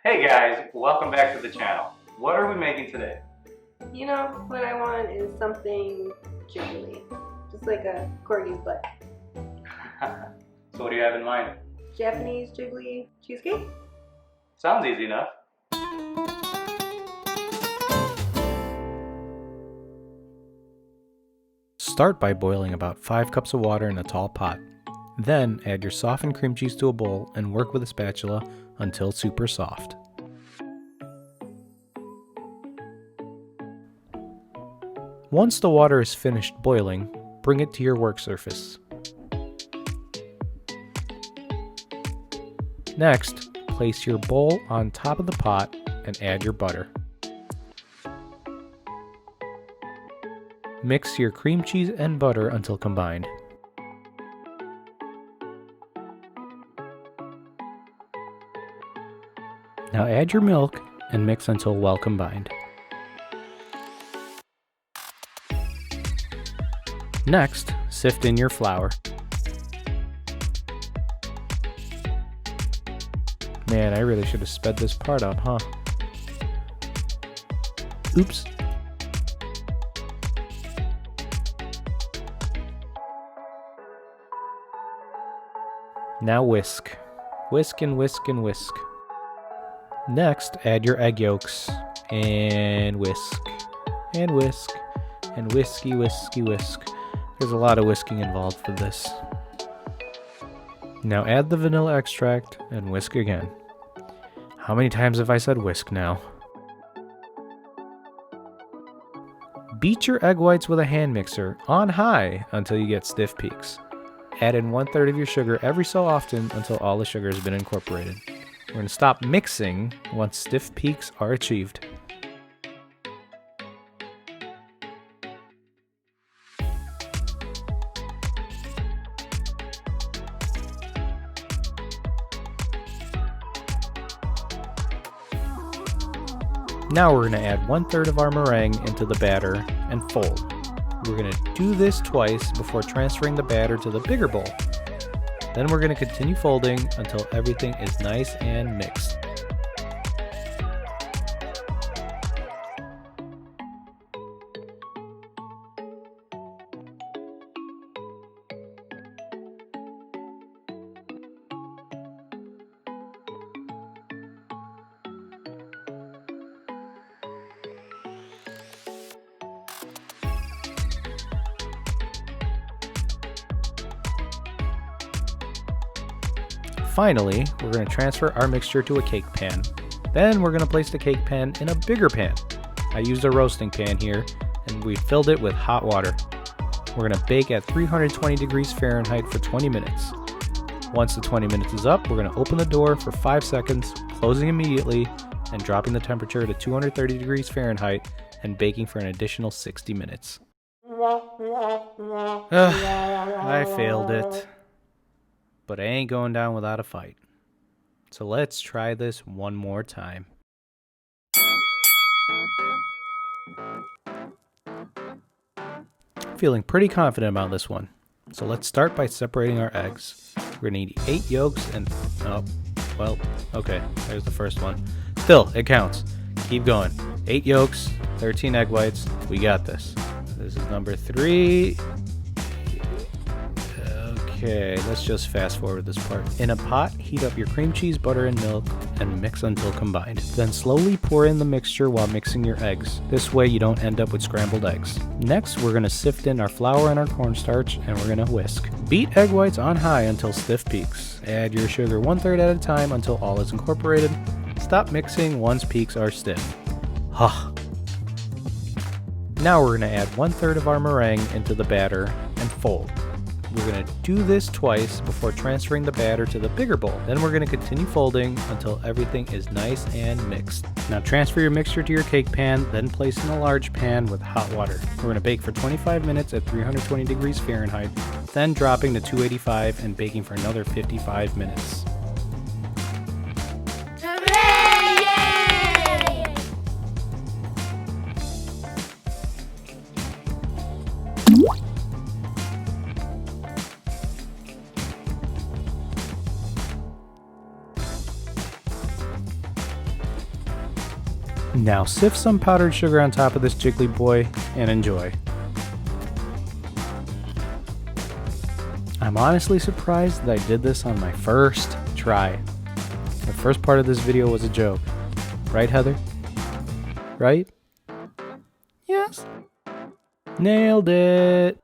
Hey guys, welcome back to the channel. What are we making today? You know, what I want is something jiggly. Just like a corgi's butt. So what do you have in mind? Japanese jiggly cheesecake? Sounds easy enough. Start by boiling about 5 cups of water in a tall pot. Then add your softened cream cheese to a bowl and work with a spatula until super soft. Once the water is finished boiling, bring it to your work surface. Next, place your bowl on top of the pot and add your butter. Mix your cream cheese and butter until combined. Now add your milk and mix until well combined. Next, sift in your flour. Man, I really should have sped this part up, huh? Oops. Now whisk. Whisk and whisk and whisk. Next, add your egg yolks and whisk and whisk and whisky, whisky, whisk. There's a lot of whisking involved for this. Now add the vanilla extract and whisk again. How many times have I said whisk now? Beat your egg whites with a hand mixer on high until you get stiff peaks. Add in 1/3 of your sugar every so often until all the sugar has been incorporated. We're going to stop mixing once stiff peaks are achieved. Now we're going to add 1/3 of our meringue into the batter and fold. We're going to do this twice before transferring the batter to the bigger bowl. Then we're going to continue folding until everything is nice and mixed. Finally, we're going to transfer our mixture to a cake pan. Then we're going to place the cake pan in a bigger pan. I used a roasting pan here, and we filled it with hot water. We're going to bake at 320 degrees Fahrenheit for 20 minutes. Once the 20 minutes is up, we're going to open the door for 5 seconds, closing immediately, and dropping the temperature to 230 degrees Fahrenheit and baking for an additional 60 minutes. I failed it. But I ain't going down without a fight. So let's try this one more time. Feeling pretty confident about this one. So let's start by separating our eggs. We're gonna need 8 yolks and, oh, well, okay, there's the first one. Still, it counts. Keep going. 8 yolks, 13 egg whites. We got this. This is number 3. Okay, let's just fast forward this part. In a pot, heat up your cream cheese, butter, and milk, and mix until combined. Then slowly pour in the mixture while mixing your eggs. This way you don't end up with scrambled eggs. Next, we're going to sift in our flour and our cornstarch, and we're going to whisk. Beat egg whites on high until stiff peaks. Add your sugar 1/3 at a time until all is incorporated. Stop mixing once peaks are stiff. Now we're going to add 1/3 of our meringue into the batter and fold. We're going to do this twice before transferring the batter to the bigger bowl. Then we're going to continue folding until everything is nice and mixed. Now transfer your mixture to your cake pan, then place in a large pan with hot water. We're going to bake for 25 minutes at 320 degrees Fahrenheit, then dropping to 285 and baking for another 55 minutes. Now sift some powdered sugar on top of this jiggly boy and enjoy. I'm honestly surprised that I did this on my first try. The first part of this video was a joke. Right, Heather? Right? Yes. Nailed it!